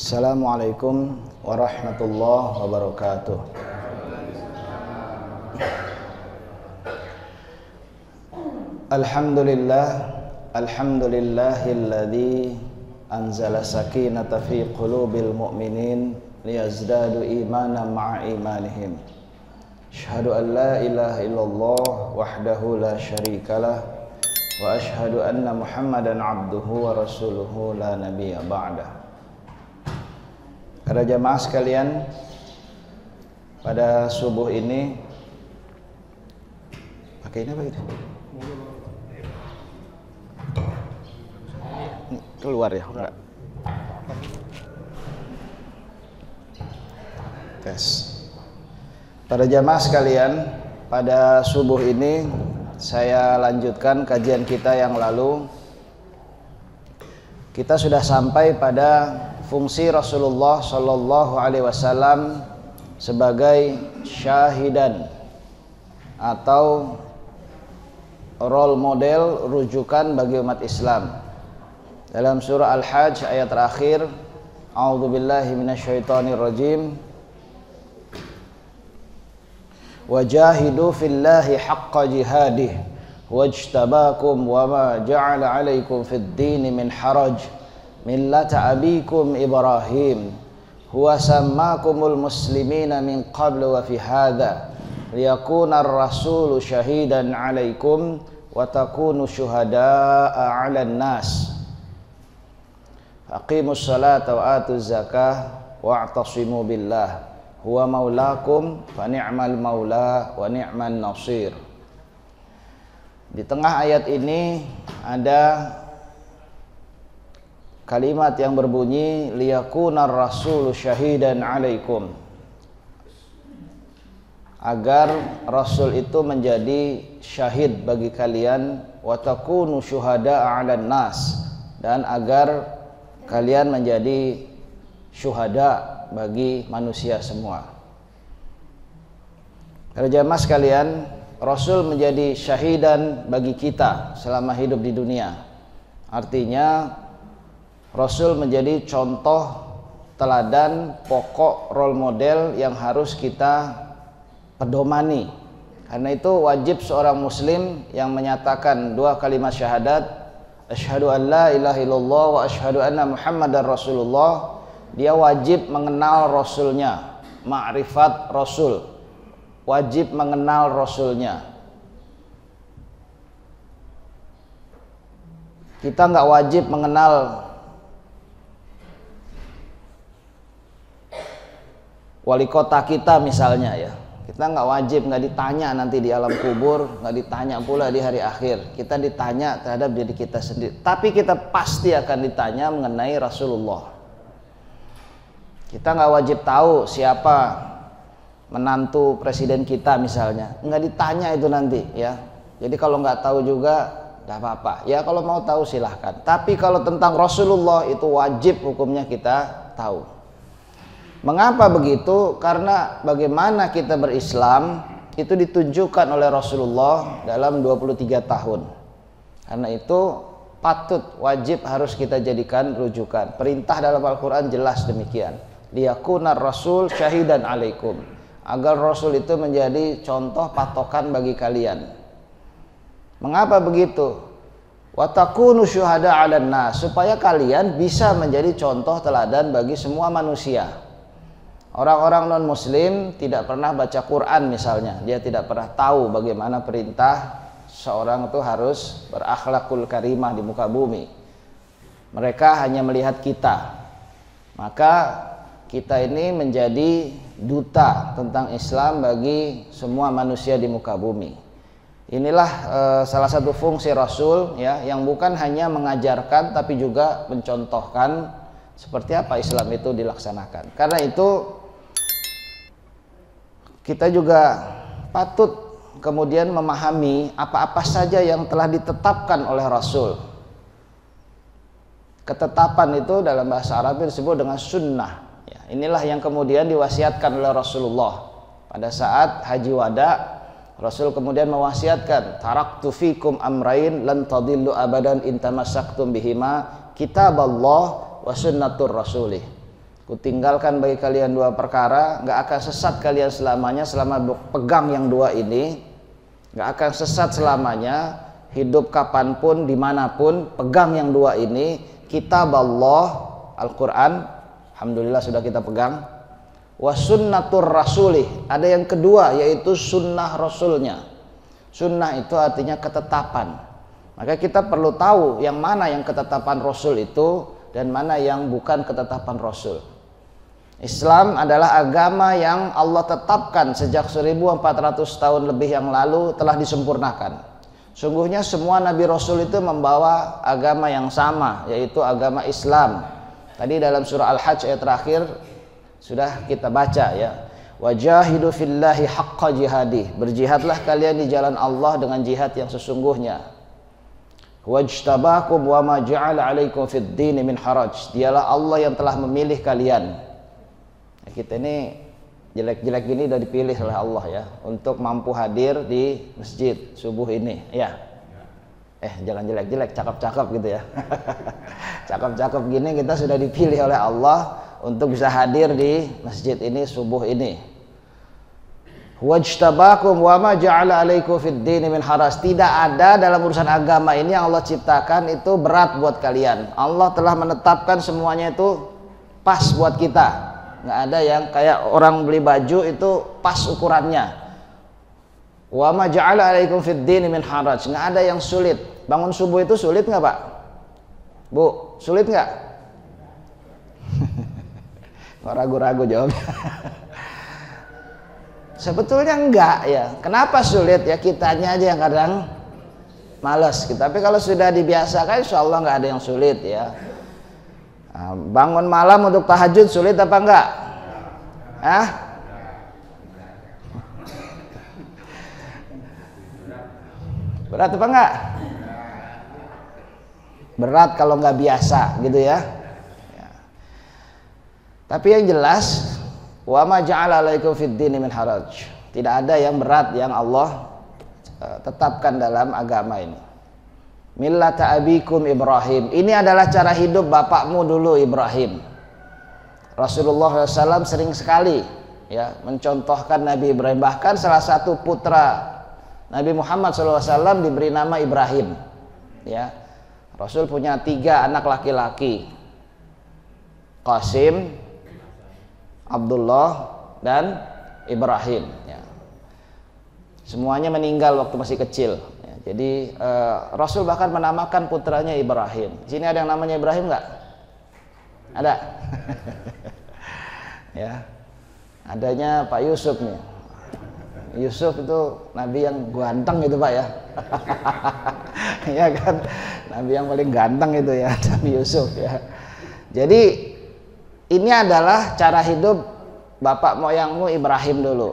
Assalamualaikum warahmatullahi wabarakatuh. Alhamdulillahilladzi anzala sakinata fi qulubil mu'minin liyazdadu imanan ma'a imanihim. Asyhadu an la ilaha illallah wahdahu la syarikalah wa asyhadu anna Muhammadan abduhu wa rasuluhu la nabiyya ba'dah. Para jamaah sekalian, pada subuh ini pakai ini apa gitu? Keluar ya, enggak? Tes. Para jamaah sekalian, pada subuh ini saya lanjutkan kajian kita yang lalu. Kita sudah sampai pada fungsi Rasulullah Shallallahu Alaihi Wasallam sebagai syahidan atau role model rujukan bagi umat Islam. Dalam surah Al-Hajj ayat terakhir, A'udzubillahi minasyaitonirrajim. Wajahidu fillahi haqqa jihadih wajtabakum wama ja'ala 'alaikum fid dini min haraj millata abikum Ibrahim huwa sammakumul muslimina min qablu wa fi hadha liyakuna ar-rasulu syahidan 'alaikum wa takunu syuhada'a 'alan nas. Aqimus salata wa atuz zakah wa'tasimu billah huwa maulakum fa ni'mal maula wa ni'man nasir. Di tengah ayat ini ada kalimat yang berbunyi liyakunar rasulu syahidan 'alaikum, agar rasul itu menjadi syahid bagi kalian, wa takunu syuhada'a 'alan nas, dan agar kalian menjadi syuhada bagi manusia semua. Para jamaah sekalian, Rasul menjadi syahidan bagi kita selama hidup di dunia. Artinya Rasul menjadi contoh teladan, pokok, role model yang harus kita pedomani. Karena itu wajib seorang muslim yang menyatakan dua kalimat syahadat, asyhadu an la ilaha illallah wa asyhadu anna Muhammadar Rasulullah, dia wajib mengenal Rasulnya, ma'rifat Rasul, wajib mengenal Rasulnya. Kita nggak wajib mengenal wali kota kita misalnya ya. Kita nggak wajib, nggak ditanya nanti di alam kubur, nggak ditanya pula di hari akhir. Kita ditanya terhadap diri kita sendiri. Tapi kita pasti akan ditanya mengenai Rasulullah. Kita nggak wajib tahu siapa menantu presiden kita misalnya, nggak ditanya itu nanti ya. Jadi kalau nggak tahu juga nggak apa-apa. Ya kalau mau tahu silahkan. Tapi kalau tentang Rasulullah itu wajib hukumnya kita tahu. Mengapa begitu? Karena bagaimana kita berislam itu ditunjukkan oleh Rasulullah dalam 23 tahun. Karena itu patut, wajib harus kita jadikan rujukan. Perintah dalam Al-Quran jelas demikian. Liyakunar rasul syahidan alaikum, agar Rasul itu menjadi contoh patokan bagi kalian. Mengapa begitu? Wa takunu syuhada 'alan nas, supaya kalian bisa menjadi contoh teladan bagi semua manusia. Orang-orang non-muslim tidak pernah baca Quran misalnya, dia tidak pernah tahu bagaimana perintah seorang itu harus berakhlakul karimah di muka bumi. Mereka hanya melihat kita. Maka kita ini menjadi duta tentang Islam bagi semua manusia di muka bumi. Inilah salah satu fungsi Rasul ya, yang bukan hanya mengajarkan tapi juga mencontohkan seperti apa Islam itu dilaksanakan. Karena itu kita juga patut kemudian memahami apa-apa saja yang telah ditetapkan oleh Rasul. Ketetapan itu dalam bahasa Arab disebut dengan sunnah. Ya, inilah yang kemudian diwasiatkan oleh Rasulullah. Pada saat haji wada, Rasul kemudian mewasiatkan, taraktu fikum amrain lan tadillu abadan in tamassaktum bihima, kitaballah wa sunnatur rasulih. Kutinggalkan bagi kalian dua perkara, nggak akan sesat kalian selamanya selama pegang yang dua ini. Nggak akan sesat selamanya, hidup kapanpun, dimanapun, pegang yang dua ini. Kitab Allah, Al-Quran, alhamdulillah sudah kita pegang. Wa sunnatur rasulih, ada yang kedua yaitu sunnah rasulnya. Sunnah itu artinya ketetapan. Maka kita perlu tahu yang mana yang ketetapan rasul itu dan mana yang bukan ketetapan rasul. Islam adalah agama yang Allah tetapkan sejak 1400 tahun lebih yang lalu, telah disempurnakan. Sungguhnya semua nabi rasul itu membawa agama yang sama, yaitu agama Islam. Tadi dalam surah Al-Hajj ayat terakhir sudah kita baca ya. Wajahidu fillahi haqqa jihadih, berjihadlah kalian di jalan Allah dengan jihad yang sesungguhnya. Wajtabakum wa ma ja'ala 'alaikum fid dini min haraj, dialah Allah yang telah memilih kalian. Kita ini jelek-jelek gini udah dipilih oleh Allah ya untuk mampu hadir di masjid subuh ini ya. Jangan jelek-jelek, cakep-cakep gitu ya. Cakep-cakep gini kita sudah dipilih oleh Allah untuk bisa hadir di masjid ini subuh ini. Wajtabakum wa ma ja'ala 'alaikum fid dini min haraj, tidak ada dalam urusan agama ini yang Allah ciptakan itu berat buat kalian. Allah telah menetapkan semuanya itu pas buat kita. Nggak ada yang kayak orang beli baju itu pas ukurannya. Wa ma ja'ala 'alaikum fid dini min haraj, nggak ada yang sulit. Bangun subuh itu sulit nggak Pak? Bu, sulit nggak? Ragu-ragu jawabnya. Sebetulnya enggak ya. Kenapa sulit ya? Kitanya aja yang kadang malas. Tapi kalau sudah dibiasakan, insya Allah nggak ada yang sulit ya. Bangun malam untuk tahajud sulit apa enggak? Berat apa enggak? Berat kalau nggak biasa gitu ya. Tapi yang jelas, wa ma ja'ala 'alaikum fid dini min haraj, tidak ada yang berat yang Allah tetapkan dalam agama ini. Millata abikum Ibrahim, ini adalah cara hidup bapakmu dulu Ibrahim. Rasulullah SAW sering sekali ya mencontohkan Nabi Ibrahim. Bahkan salah satu putra Nabi Muhammad SAW diberi nama Ibrahim ya. Rasul punya 3 anak laki-laki, Qasim, Abdullah, dan Ibrahim ya. Semuanya meninggal waktu masih kecil. Jadi Rasul bahkan menamakan putranya Ibrahim. Di sini ada yang namanya Ibrahim nggak? Ada. Ya, adanya Pak Yusuf nih. Yusuf itu nabi yang ganteng gitu Pak ya. Ya kan, nabi yang paling ganteng itu ya, Nabi Yusuf ya. Jadi ini adalah cara hidup bapak moyangmu Ibrahim dulu.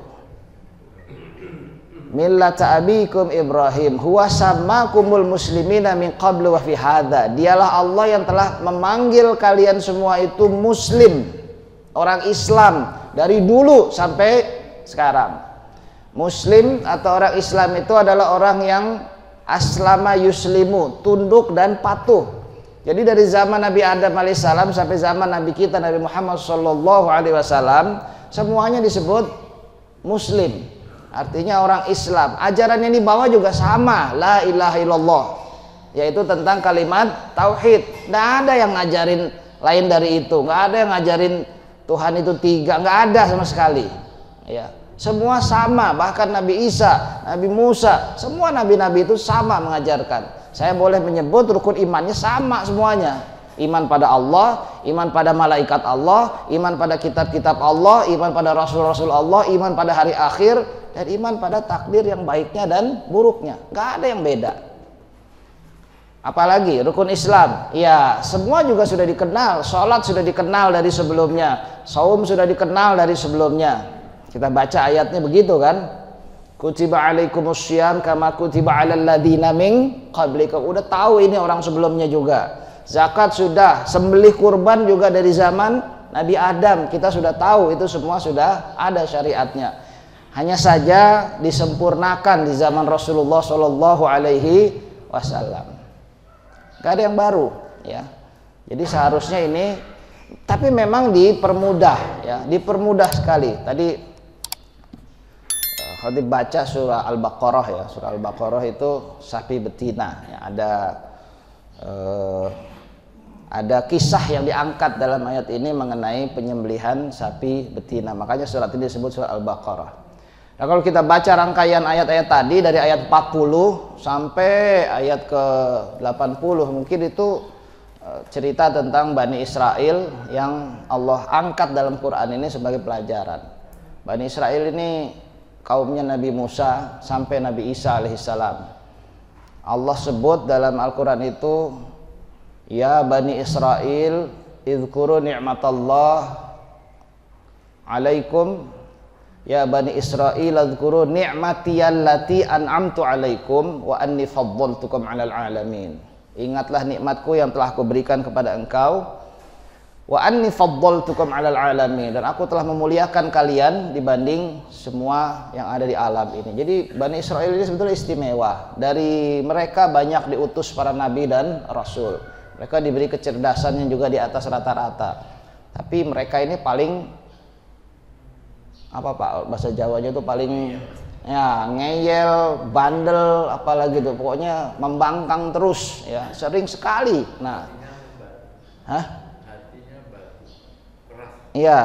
Millata abikum Ibrahim huwa sammakumul muslimina min qablu wa fi hadza, dialah Allah yang telah memanggil kalian semua itu muslim, orang Islam dari dulu sampai sekarang. Muslim atau orang Islam itu adalah orang yang aslama yuslimu, tunduk dan patuh. Jadi dari zaman Nabi Adam alaihissalam sampai zaman Nabi kita Nabi Muhammad sallallahu alaihi wasallam semuanya disebut muslim. Artinya orang Islam. Ajaran yang dibawa juga sama, la ilaha illallah, yaitu tentang kalimat tauhid. Nggak ada yang ngajarin lain dari itu, nggak ada yang ngajarin Tuhan itu 3, nggak ada sama sekali. Ya, semua sama. Bahkan Nabi Isa, Nabi Musa, semua nabi-nabi itu sama mengajarkan. Saya boleh menyebut rukun imannya sama semuanya. Iman pada Allah, iman pada malaikat Allah, iman pada kitab-kitab Allah, iman pada rasul-rasul Allah, iman pada hari akhir, dan iman pada takdir yang baiknya dan buruknya. Nggak ada yang beda. Apalagi rukun Islam, ya semua juga sudah dikenal. Sholat sudah dikenal dari sebelumnya, saum sudah dikenal dari sebelumnya. Kita baca ayatnya begitu kan, kutiba alaikumussyiyam kama kutiba alal ladzina min qablikum. Udah tahu ini orang sebelumnya juga. Zakat sudah, sembelih kurban juga dari zaman Nabi Adam kita sudah tahu, itu semua sudah ada syariatnya. Hanya saja disempurnakan di zaman Rasulullah Shallallahu Alaihi Wasallam. Gak ada yang baru, ya. Jadi seharusnya ini Tapi memang dipermudah ya, dipermudah sekali. Tadi kalau dibaca surah Al-Baqarah ya, surah Al-Baqarah itu sapi betina ya, ada kisah yang diangkat dalam ayat ini mengenai penyembelihan sapi betina. Makanya surat ini disebut surah Al-Baqarah. Nah, kalau kita baca rangkaian ayat-ayat tadi dari ayat 40 sampai ayat ke 80, mungkin itu cerita tentang Bani Israel yang Allah angkat dalam Quran ini sebagai pelajaran. Bani Israel ini kaumnya Nabi Musa sampai Nabi Isa alaihissalam. Allah sebut dalam Al-Quran itu, ya Bani Israel idhkuru ni'matallah alaikum, ya Bani Israel idhkuru ni'matiyallati an'amtu alaikum wa anni faddaltukum 'alal alamin. Ingatlah nikmatku yang telah aku berikan kepada engkau, wa anni faddaltukum 'alal alamin, dan aku telah memuliakan kalian dibanding semua yang ada di alam ini. Jadi Bani Israel ini sebetulnya istimewa. Dari mereka banyak diutus para nabi dan rasul. Mereka diberi kecerdasan yang juga di atas rata-rata. Tapi mereka ini paling apa Pak bahasa Jawanya itu paling ya ngeyel, bandel, apalagi tuh pokoknya membangkang terus ya, sering sekali. Nah, iya,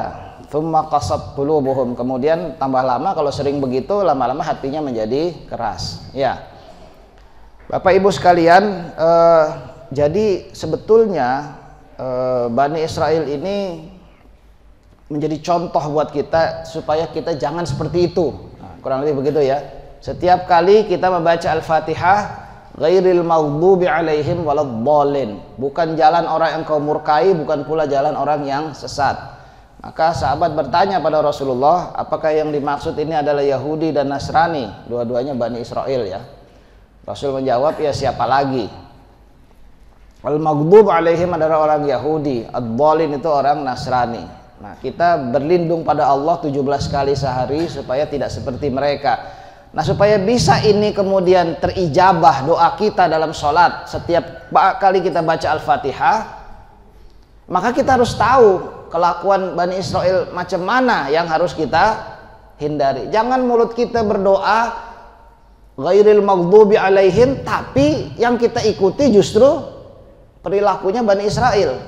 thumma qasat qulubuhum. Kemudian tambah lama kalau sering begitu, lama-lama hatinya menjadi keras. Ya, Bapak Ibu sekalian, jadi sebetulnya Bani Israel ini menjadi contoh buat kita supaya kita jangan seperti itu. Nah, kurang lebih begitu ya. Setiap kali kita membaca Al-Fatihah, ghairil maghdubi alaihim waladdallin, bukan jalan orang yang kau murkai, bukan pula jalan orang yang sesat. Maka sahabat bertanya pada Rasulullah, apakah yang dimaksud ini adalah Yahudi dan Nasrani? Dua-duanya Bani Israel ya. Rasul menjawab, ya siapa lagi? Al-maghdub alaihim adalah orang Yahudi, ad-dallin itu orang Nasrani. Nah, kita berlindung pada Allah 17 kali sehari supaya tidak seperti mereka. Nah, supaya bisa ini kemudian terijabah doa kita dalam sholat setiap kali kita baca Al-Fatihah, maka kita harus tahu kelakuan Bani Israel macam mana yang harus kita hindari. Jangan mulut kita berdoa ghairil maghdubi alaihim, tapi yang kita ikuti justru perilakunya Bani Israel.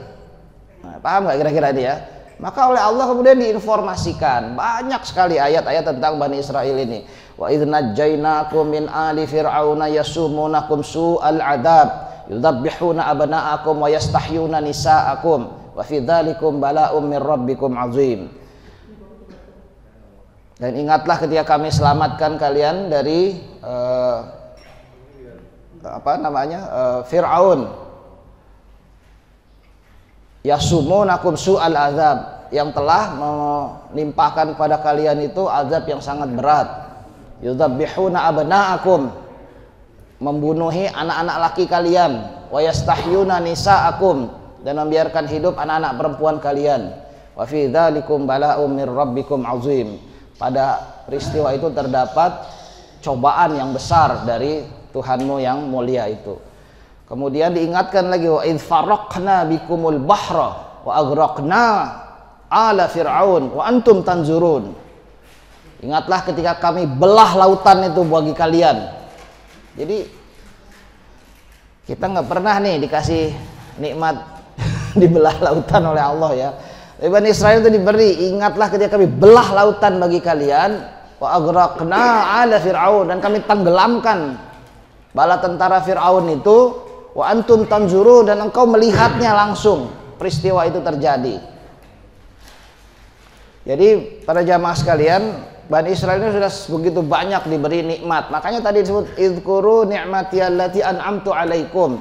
Nah, paham nggak kira-kira ini ya? Maka oleh Allah kemudian diinformasikan banyak sekali ayat-ayat tentang Bani Israel ini. Wa idz najjaynakum min ali fir'auna yasumunakum su'al adzab yudzabbihuna abna'akum wa yastahyuna nisa'akum wa fi dzalikum bala'um min rabbikum 'azim. Dan ingatlah ketika kami selamatkan kalian dari Fir'aun, yasumunakum su'al azab, yang telah menimpakan kepada kalian itu azab yang sangat berat. Yudzabbihuna abna'akum, membunuhi anak-anak laki kalian, wa yastahyuna nisa'akum, dan membiarkan hidup anak-anak perempuan kalian. Wa fi dzalikum bala'um mir rabbikum 'azim. Pada peristiwa itu terdapat cobaan yang besar dari Tuhanmu yang mulia itu. Kemudian diingatkan lagi, wa idz faraqna bikumul bahra wa aghraqna ala fir'aun wa antum tanzurun. Ingatlah ketika kami belah lautan itu bagi kalian. Jadi kita nggak pernah nih dikasih nikmat dibelah lautan oleh Allah ya. Bani Israel itu diberi, ingatlah ketika kami belah lautan bagi kalian, wa aghraqna ala fir'aun, dan kami tenggelamkan bala tentara Fir'aun itu, wa antum tanzuru, dan engkau melihatnya langsung peristiwa itu terjadi. Jadi para jamaah sekalian, Bani Israel ini sudah begitu banyak diberi nikmat. Makanya tadi disebut idzkuru ni'matiyallati an'amtu alaikum.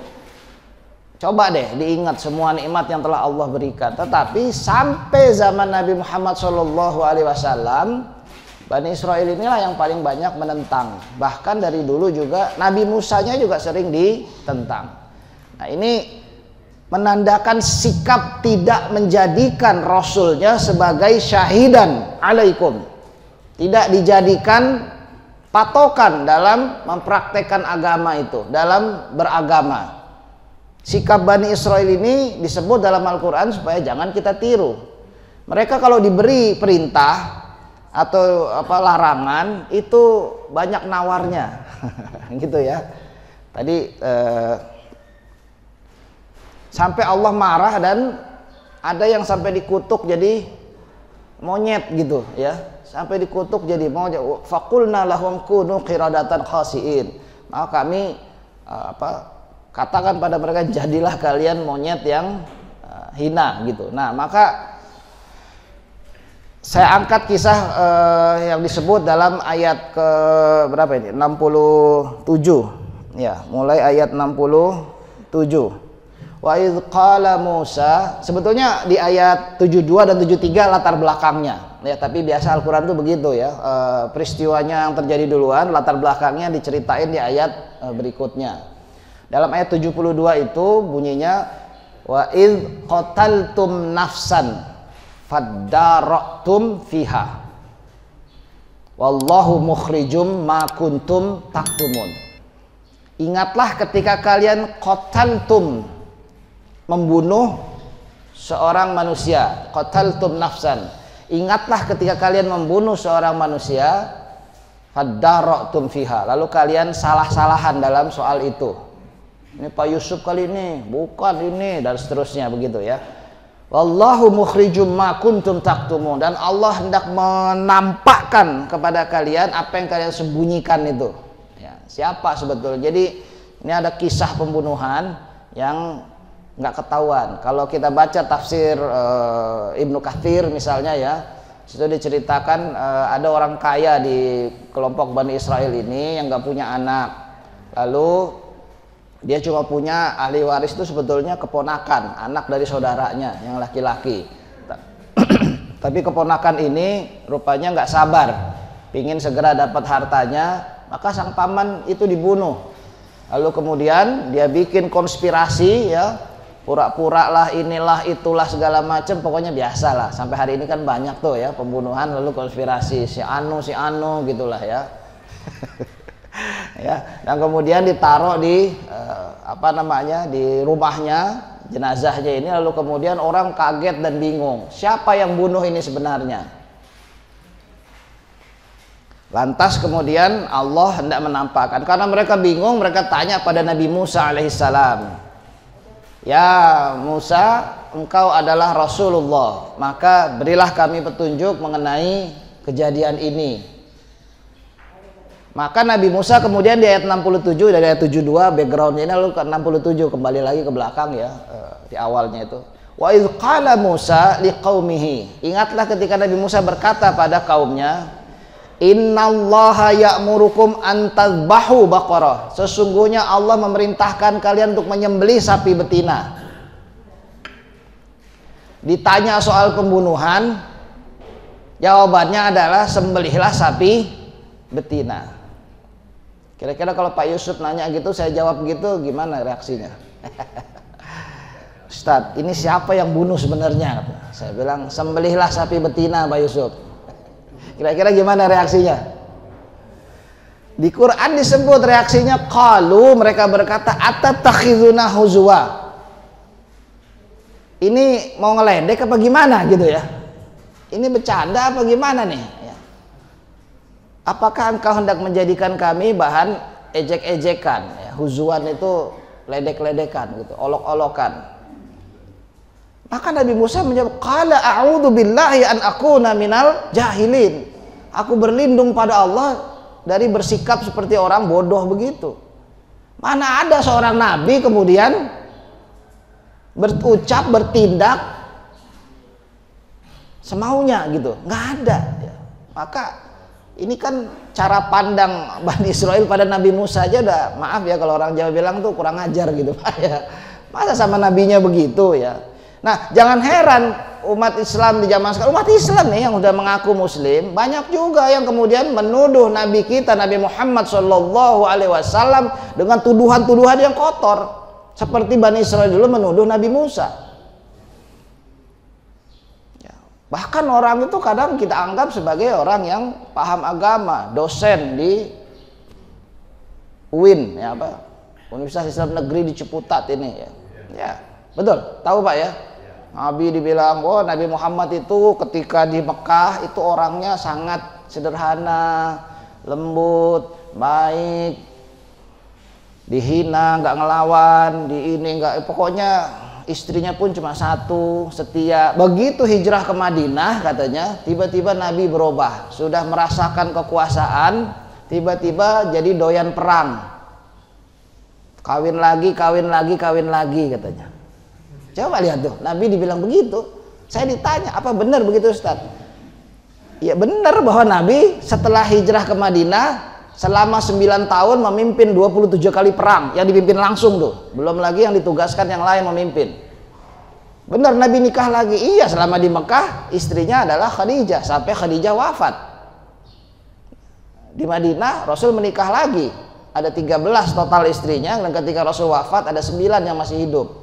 Coba deh diingat semua nikmat yang telah Allah berikan. Tetapi sampai zaman Nabi Muhammad SAW, Bani Israel inilah yang paling banyak menentang. Bahkan dari dulu juga Nabi Musanya juga sering ditentang. Nah, ini menandakan sikap tidak menjadikan Rasulnya sebagai syahidan alaikum. Tidak dijadikan patokan dalam mempraktekkan agama itu, dalam beragama. Sikap Bani Israel ini disebut dalam Al-Quran supaya jangan kita tiru. Mereka kalau diberi perintah atau larangan itu banyak nawarnya, gitu ya. Tadi sampai Allah marah dan ada yang sampai dikutuk jadi monyet gitu ya, sampai dikutuk jadi monyet. Faqulna lahum kunu qiradatan khasiin. Maka kami katakan pada mereka, jadilah kalian monyet yang hina gitu. Nah, maka saya angkat kisah yang disebut dalam ayat ke berapa ini? 67. Ya, mulai ayat 67. Wa idz qala Musa, sebetulnya di ayat 72 dan 73 latar belakangnya. Ya, tapi biasa Al-Qur'an itu begitu ya. Peristiwanya yang terjadi duluan, latar belakangnya diceritain di ayat berikutnya. Dalam ayat 72 itu bunyinya wa idz qataltum nafsan faddara'tum fiha wallahu mukhrijum ma kuntum taktumun. Ingatlah ketika kalian qataltum, membunuh seorang manusia, qataltum nafsan. Ingatlah ketika kalian membunuh seorang manusia, faddara'tum fiha, lalu kalian salah-salahan dalam soal itu. Ini Pak Yusuf kali ini, bukan ini, dan seterusnya begitu ya. Wallahu mukhrijum ma kuntum taktumun, dan Allah hendak menampakkan kepada kalian apa yang kalian sembunyikan itu. Ya, siapa sebetulnya? Jadi ini ada kisah pembunuhan yang nggak ketahuan. Kalau kita baca tafsir Ibnu Katsir misalnya ya, situ diceritakan ada orang kaya di kelompok Bani Israel ini yang nggak punya anak. Lalu dia cuma punya ahli waris itu sebetulnya keponakan, anak dari saudaranya yang laki-laki. Tapi keponakan ini rupanya nggak sabar, pingin segera dapat hartanya, maka sang paman itu dibunuh. Lalu kemudian dia bikin konspirasi ya, pura-pura lah, inilah itulah segala macam, pokoknya biasa lah. Sampai hari ini kan banyak tuh ya pembunuhan lalu konspirasi si anu gitulah ya. Ya, dan kemudian ditaruh di di rumahnya jenazahnya ini, lalu kemudian orang kaget dan bingung, siapa yang bunuh ini sebenarnya. Lantas kemudian Allah hendak menampakkan, karena mereka bingung, mereka tanya pada Nabi Musa alaihissalam, ya Musa, engkau adalah Rasulullah, maka berilah kami petunjuk mengenai kejadian ini. Maka Nabi Musa kemudian di ayat 67 dari ayat 72 backgroundnya ini, lalu ke 67 kembali lagi ke belakang ya, di awalnya itu. Wa idz qala Musa liqaumihi, ingatlah ketika Nabi Musa berkata pada kaumnya, innallaha ya'murukum an tadhbahu baqarah, sesungguhnya Allah memerintahkan kalian untuk menyembelih sapi betina. Ditanya soal pembunuhan, jawabannya adalah sembelihlah sapi betina. Kira-kira kalau Pak Yusuf nanya gitu, saya jawab gitu, gimana reaksinya? Ustadz, ini siapa yang bunuh sebenarnya? Saya bilang, sembelihlah sapi betina Pak Yusuf. Kira-kira gimana reaksinya? Di Quran disebut reaksinya qalu, mereka berkata atatakhizuna huzwa. Ini mau ngeledek apa gimana gitu ya? Ini bercanda apa gimana nih? Apakah engkau hendak menjadikan kami bahan ejek-ejekan? Ya, huzuan itu ledek-ledekan gitu, olok-olokan. Maka Nabi Musa menjawab, qala a'udzu billahi an akuna minal jahilin. Aku berlindung pada Allah dari bersikap seperti orang bodoh begitu. Mana ada seorang nabi kemudian berucap, bertindak semaunya gitu, nggak ada ya. Maka ini kan cara pandang Bani Israel pada Nabi Musa aja udah, maaf ya kalau orang Jawa bilang tuh kurang ajar gitu Pak ya. Masa sama nabinya begitu ya. Nah, jangan heran umat Islam di zaman sekarang, umat Islam nih yang udah mengaku muslim, banyak juga yang kemudian menuduh Nabi kita, Nabi Muhammad SAW dengan tuduhan-tuduhan yang kotor, seperti Bani Israel dulu menuduh Nabi Musa. Bahkan orang itu kadang kita anggap sebagai orang yang paham agama, dosen di UIN ya, Universitas Islam Negeri di Ciputat ini ya. Ya, betul. Tahu Pak ya? Nabi dibilang, oh Nabi Muhammad itu ketika di Mekah itu orangnya sangat sederhana, lembut, baik, dihina nggak ngelawan, di ini nggak, pokoknya istrinya pun cuma satu, setia. Begitu hijrah ke Madinah katanya, tiba-tiba Nabi berubah, sudah merasakan kekuasaan, tiba-tiba jadi doyan perang, kawin lagi katanya. Coba lihat tuh, Nabi dibilang begitu. Saya ditanya, apa benar begitu Ustaz? Ya benar bahwa Nabi setelah hijrah ke Madinah selama 9 tahun memimpin 27 kali perang, yang dipimpin langsung tuh, belum lagi yang ditugaskan yang lain memimpin. Benar Nabi nikah lagi, iya, selama di Mekah istrinya adalah Khadijah sampai Khadijah wafat. Di Madinah Rasul menikah lagi, ada 13 total istrinya, dan ketika Rasul wafat ada 9 yang masih hidup.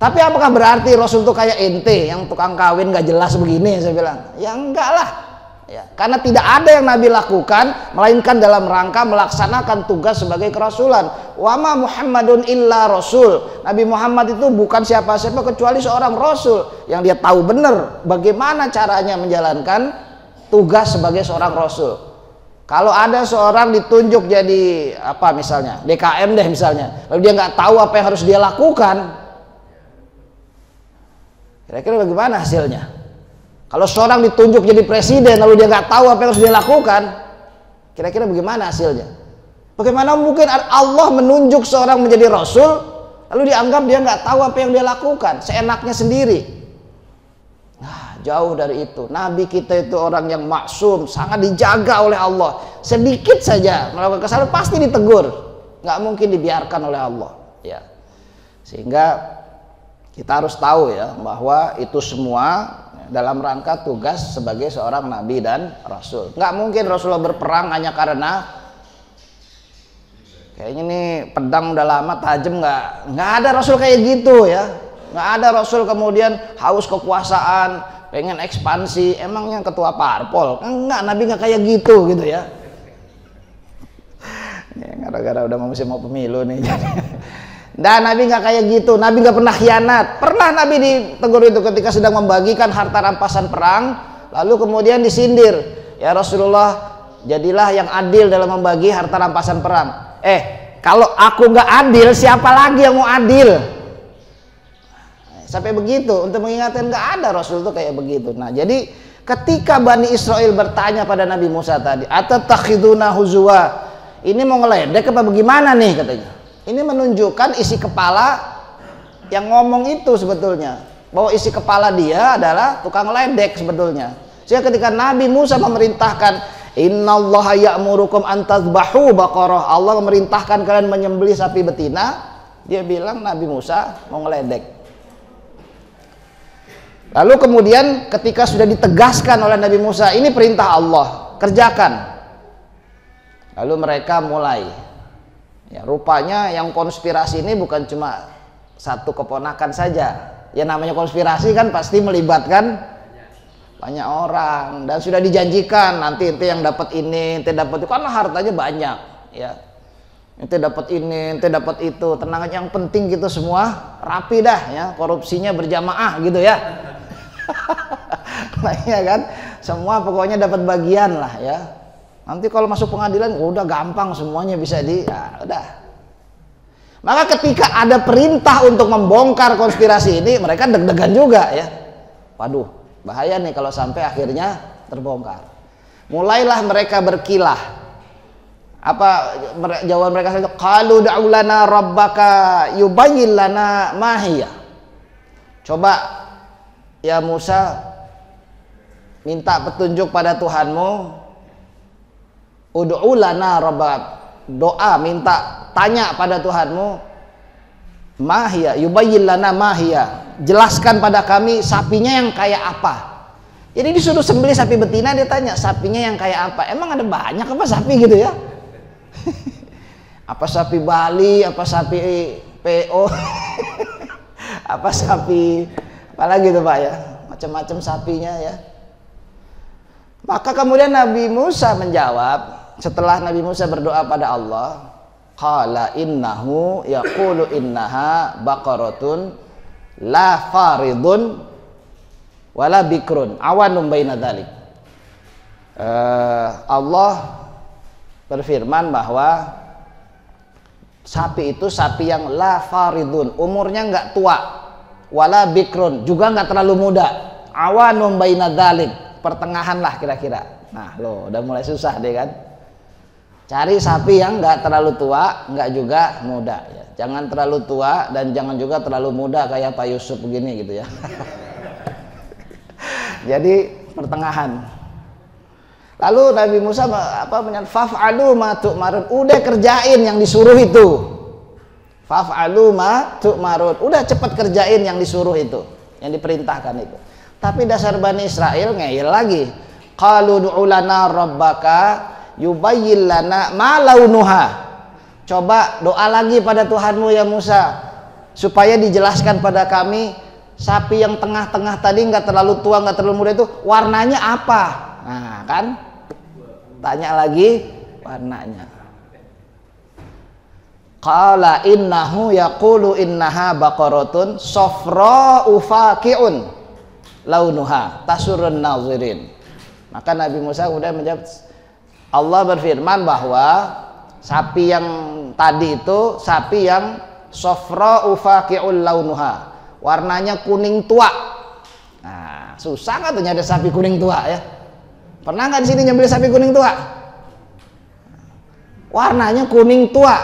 Tapi apakah berarti Rasul itu kayak ente yang tukang kawin gak jelas begini? Saya bilang, ya enggak lah. Ya, karena tidak ada yang Nabi lakukan melainkan dalam rangka melaksanakan tugas sebagai kerasulan. Wa ma Muhammadun illa rasul. Nabi Muhammad itu bukan siapa-siapa kecuali seorang rasul yang dia tahu benar bagaimana caranya menjalankan tugas sebagai seorang rasul. Kalau ada seorang ditunjuk jadi apa misalnya, DKM deh misalnya, lalu dia nggak tahu apa yang harus dia lakukan, kira-kira bagaimana hasilnya? Kalau seorang ditunjuk jadi presiden lalu dia nggak tahu apa yang harus dia lakukan, kira-kira bagaimana hasilnya? Bagaimana mungkin Allah menunjuk seorang menjadi rasul lalu dianggap dia nggak tahu apa yang dia lakukan, seenaknya sendiri? Nah, jauh dari itu. Nabi kita itu orang yang maksum, sangat dijaga oleh Allah. Sedikit saja melakukan kesalahan pasti ditegur, nggak mungkin dibiarkan oleh Allah. Ya, sehingga kita harus tahu ya bahwa itu semua dalam rangka tugas sebagai seorang nabi dan rasul. Nggak mungkin Rasulullah berperang hanya karena kayaknya nih pedang udah lama tajam, nggak ada Rasul kayak gitu ya. Nggak ada Rasul kemudian haus kekuasaan, pengen ekspansi, emangnya ketua parpol? Enggak, Nabi nggak kayak gitu ya. Gara-gara udah mau pemilu nih. Dan Nabi nggak kayak gitu, Nabi nggak pernah khianat. Pernah Nabi ditegur itu ketika sedang membagikan harta rampasan perang, lalu kemudian disindir, ya Rasulullah, jadilah yang adil dalam membagi harta rampasan perang. Kalau aku nggak adil, siapa lagi yang mau adil? Sampai begitu, untuk mengingatkan nggak ada Rasul itu kayak begitu. Nah, jadi ketika Bani Israel bertanya pada Nabi Musa tadi, atatakhiduna huzwa, ini mau ngeledek apa bagaimana nih katanya? Ini menunjukkan isi kepala yang ngomong itu sebetulnya, bahwa isi kepala dia adalah tukang ledek sebetulnya. Sehingga ketika Nabi Musa memerintahkan, innallaha ya'murukum an tadhbahu baqarah, Allah memerintahkan kalian menyembelih sapi betina, dia bilang Nabi Musa mau ngeledek. Lalu kemudian ketika sudah ditegaskan oleh Nabi Musa, ini perintah Allah, kerjakan. Lalu mereka mulai, ya rupanya yang konspirasi ini bukan cuma satu keponakan saja. Ya namanya konspirasi kan pasti melibatkan banyak orang, dan sudah dijanjikan nanti ente yang dapat ini, ente dapat itu, karena hartanya banyak ya. Ente dapat ini, ente dapat itu, tenang aja, yang penting gitu semua rapi dah ya, korupsinya berjamaah gitu ya. Nah ya kan, semua pokoknya dapat bagian lah ya. Nanti kalau masuk pengadilan udah gampang semuanya bisa ya udah. Maka ketika ada perintah untuk membongkar konspirasi ini, mereka deg-degan juga ya. Waduh, bahaya nih kalau sampai akhirnya terbongkar. Mulailah mereka berkilah. Apa jawaban mereka itu? Qalu da'u lana rabbaka yubayyin lana ma hiya. Coba ya Musa, minta petunjuk pada Tuhanmu. Ud'u lana rabbak, doa, minta, tanya pada Tuhanmu, mahia, yubayyin lana mahia, jelaskan pada kami sapinya yang kayak apa. Jadi disuruh sembelih sapi betina, dia tanya sapinya yang kayak apa. Emang ada banyak apa sapi gitu ya? Apa sapi Bali, apa sapi PO, apa sapi apalagi tuh Pak ya, macam-macam sapinya ya. Maka kemudian Nabi Musa menjawab, setelah Nabi Musa berdoa pada Allah, Qala innahu yaqulu innaha baqaratun la faridun wala bikrun awanum baina dzalik. Allah berfirman bahwa sapi itu sapi yang la faridun, umurnya nggak tua, wala bikrun, juga nggak terlalu muda, awanum baina dzalik, pertengahan lah kira-kira. Nah lo udah mulai susah deh kan, cari sapi yang nggak terlalu tua, nggak juga muda ya. Jangan terlalu tua dan jangan juga terlalu muda kayak Pak Yusuf begini gitu ya. Jadi pertengahan. Lalu Nabi Musa faf'alu ma tu'marun, udah kerjain yang disuruh itu. Faf'alu ma tu'marun, udah cepat kerjain yang disuruh itu, yang diperintahkan itu. Tapi dasar Bani Israel ngeyel lagi. Qalu du'u lana rabbaka yubayyin lana ma launuha. Coba doa lagi pada Tuhanmu ya Musa, supaya dijelaskan pada kami sapi yang tengah-tengah tadi nggak terlalu tua nggak terlalu muda itu warnanya apa. Nah kan, tanya lagi warnanya. Qala innahu yaqulu innaha baqaratun safra'u faqi'un launuha tasurrun nazirin. Maka Nabi Musa kemudian menjawab, Allah berfirman bahwa sapi yang tadi itu sapi yang safra'u faqi'un launuha, warnanya kuning tua. Nah, susah nggak tuh nyari sapi kuning tua ya? Pernah nggak di sini nyembelih sapi kuning tua? Warnanya kuning tua,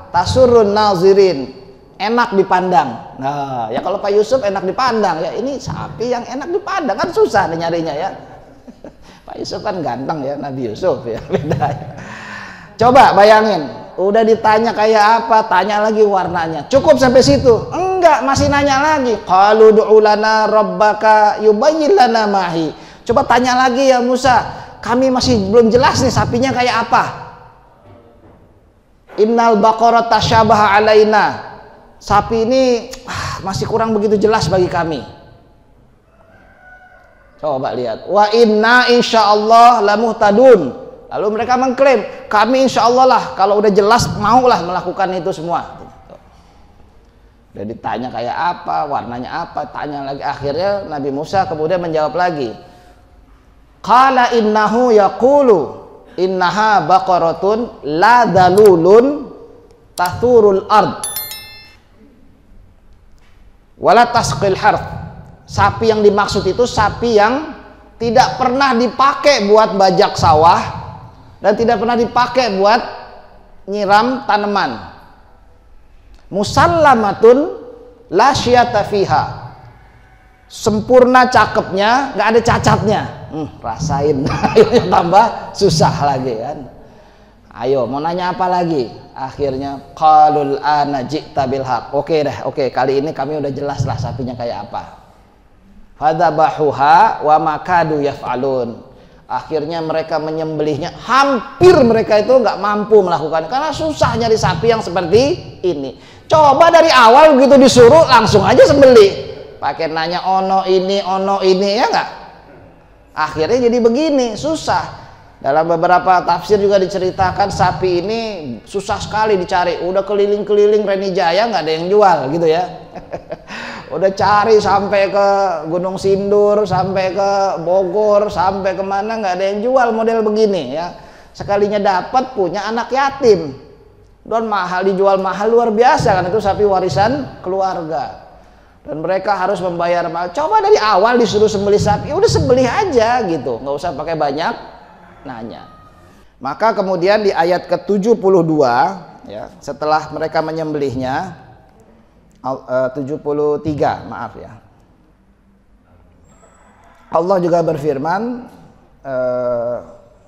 tasurun nazirin, enak dipandang. Nah, ya kalau Pak Yusuf enak dipandang ya, ini sapi yang enak dipandang kan susah nih nyarinya ya. Pak Yusuf kan ganteng ya, Nabi Yusuf ya, beda ya. Coba bayangin, udah ditanya kayak apa, tanya lagi warnanya. Cukup sampai situ? Enggak, masih nanya lagi. Qalu du'u lana rabbaka yubayyin lana mahi. Coba tanya lagi ya Musa, kami masih belum jelas nih sapinya kayak apa. Innal baqara tasyabaha alaina. Sapi ini masih kurang begitu jelas bagi kami. Coba lihat. Wa inna insyaallah lamuhtadun. Lalu mereka mengklaim, kami insya Allah lah kalau udah jelas maulah melakukan itu semua. Udah ditanya kayak apa, warnanya apa, tanya lagi. Akhirnya Nabi Musa kemudian menjawab lagi. Qala innahu yaqulu innaha baqaratun la dalulun tathurul ard wala tasqil harth. Sapi yang dimaksud itu sapi yang tidak pernah dipakai buat bajak sawah dan tidak pernah dipakai buat nyiram tanaman. Musallamatun la syiyata fiha, sempurna cakepnya, nggak ada cacatnya. Rasain. Tambah susah lagi kan. Ayo mau nanya apa lagi? Akhirnya qalul ana ji'ta bil haq. Oke deh, oke, kali ini kami udah jelas lah sapinya kayak apa. Fadzabahuha wa makadu yaf'alun. Akhirnya mereka menyembelihnya, hampir mereka itu nggak mampu melakukan karena susah nyari sapi yang seperti ini. Coba dari awal begitu disuruh langsung aja sembelih, pakai nanya ono ini ya nggak. Akhirnya jadi begini, susah. Dalam beberapa tafsir juga diceritakan sapi ini susah sekali dicari. Udah keliling-keliling Reni Jaya nggak ada yang jual gitu ya. Udah cari sampai ke Gunung Sindur, sampai ke Bogor, sampai kemana nggak ada yang jual model begini ya. Sekalinya dapat punya anak yatim, dan mahal, dijual mahal luar biasa kan, itu sapi warisan keluarga. Dan mereka harus membayar mahal. Coba dari awal disuruh sembelih sapi, udah sembelih aja gitu, nggak usah pakai banyak nanya. Maka kemudian di ayat ke-72 ya, setelah mereka menyembelihnya 73 maaf ya, Allah juga berfirman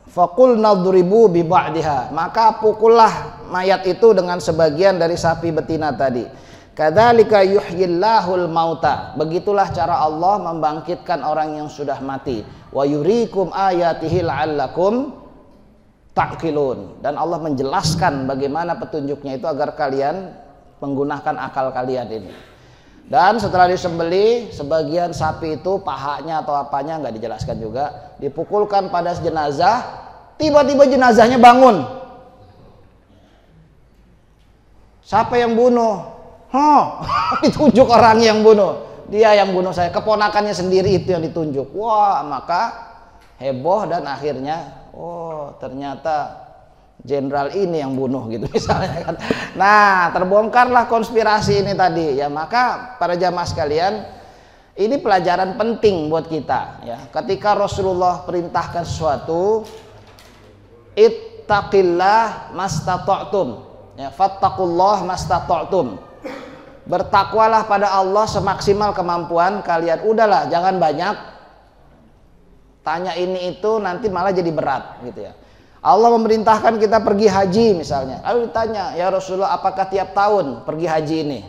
faqul nadribu bi ba'diha, maka pukullah mayat itu dengan sebagian dari sapi betina tadi. Kadzalika yuhyillahul mauta, begitulah cara Allah membangkitkan orang yang sudah mati. Wa yuriikum ayatihi la'allakum ta'qilun, dan Allah menjelaskan bagaimana petunjuknya itu agar kalian menggunakan akal kalian ini. Dan setelah disembelih, sebagian sapi itu pahanya atau apanya nggak dijelaskan juga, dipukulkan pada jenazah. Tiba-tiba jenazahnya bangun. Siapa yang bunuh? Ditunjuk orang yang bunuh. Dia yang bunuh saya, keponakannya sendiri itu yang ditunjuk. Wah, maka heboh dan akhirnya ternyata jenderal ini yang bunuh gitu misalnya kan. Nah, terbongkarlah konspirasi ini tadi ya. Maka para jamaah sekalian, ini pelajaran penting buat kita ya. Ketika Rasulullah perintahkan sesuatu, ittaqillah mastata'tum ya, fattaqullah mastata'tum. Bertakwalah pada Allah semaksimal kemampuan kalian. Udahlah, jangan banyak tanya ini itu, nanti malah jadi berat gitu ya. Allah memerintahkan kita pergi haji misalnya. Lalu ditanya, ya Rasulullah, apakah tiap tahun pergi haji ini?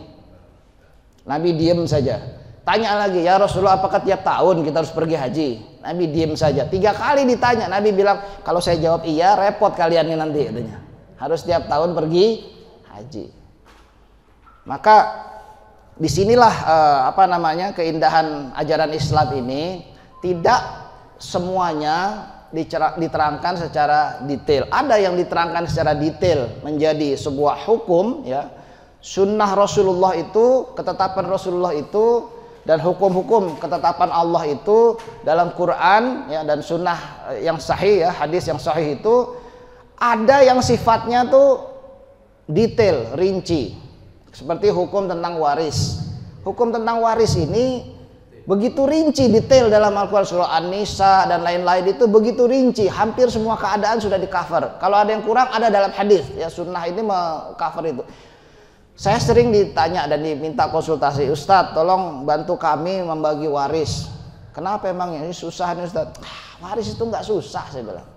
Nabi diem saja. Tanya lagi, ya Rasulullah, apakah tiap tahun kita harus pergi haji? Nabi diem saja. 3 kali ditanya, Nabi bilang, kalau saya jawab iya, repot kalian ini nanti katanya. Harus tiap tahun pergi haji. Maka disinilah keindahan ajaran Islam ini. Tidak semuanya diterangkan secara detail. Ada yang diterangkan secara detail menjadi sebuah hukum ya. Sunnah Rasulullah itu, ketetapan Rasulullah itu, dan hukum-hukum ketetapan Allah itu dalam Quran ya, dan sunnah yang sahih ya, hadis yang sahih itu ada yang sifatnya tuh detail, rinci. Seperti hukum tentang waris. Hukum tentang waris ini begitu rinci, detail dalam Al-Quran, surah An-Nisa dan lain-lain itu begitu rinci. Hampir semua keadaan sudah di-cover. Kalau ada yang kurang, ada dalam hadis. Ya, sunnah ini cover itu. Saya sering ditanya dan diminta konsultasi, Ustadz, tolong bantu kami membagi waris. Kenapa emang ini susah nih Ustadz? Waris itu nggak susah, saya bilang.